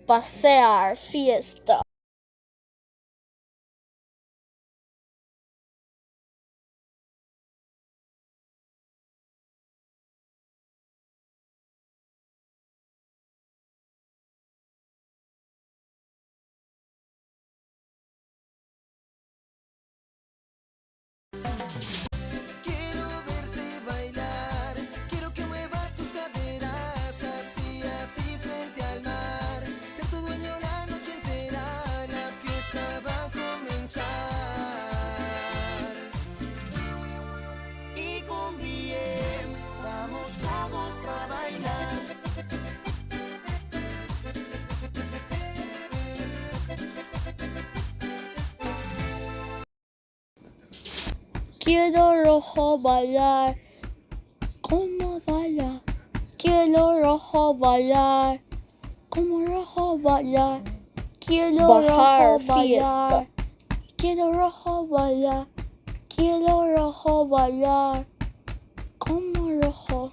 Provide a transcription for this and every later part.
pasear, fiesta. Quiero verte bailar, quiero que muevas tus caderas, así, así frente al mar. Ser tu dueño la noche entera, la fiesta va a comenzar. Y con bien, vamos todos a bailar. Quiero rojo bailar, ¿cómo bailar? Quiero rojo bailar, ¿cómo rojo bailar? Quiero Bajar, rojo bailar, fiesta. quiero rojo bailar, quiero rojo bailar, ¿cómo rojo?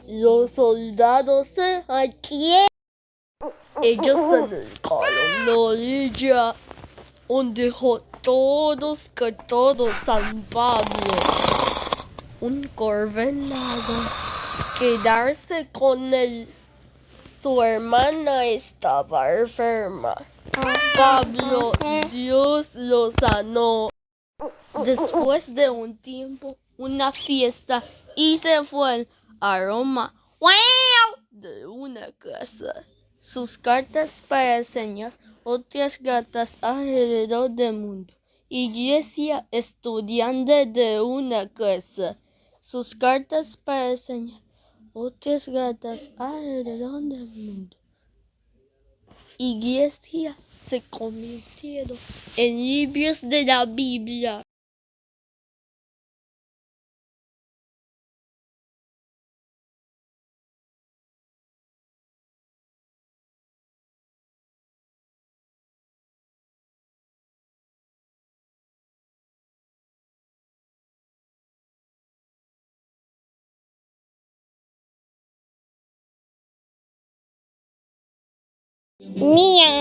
Los soldados se adquieren. Ellos se acercaron a la orilla donde dejó que todo San Pablo. Un gobernador quedarse con él. Su hermana estaba enferma. Pablo, Dios lo sanó. Después de un tiempo, una fiesta y se fue a Roma. ¡Wow! De una casa. Sus cartas para enseñar otras gatas alrededor del mundo. Iglesia estudiante de una casa. Sus cartas para enseñar otras gatas alrededor del mundo. Iglesia se convirtieron en libros de la Biblia. Mía.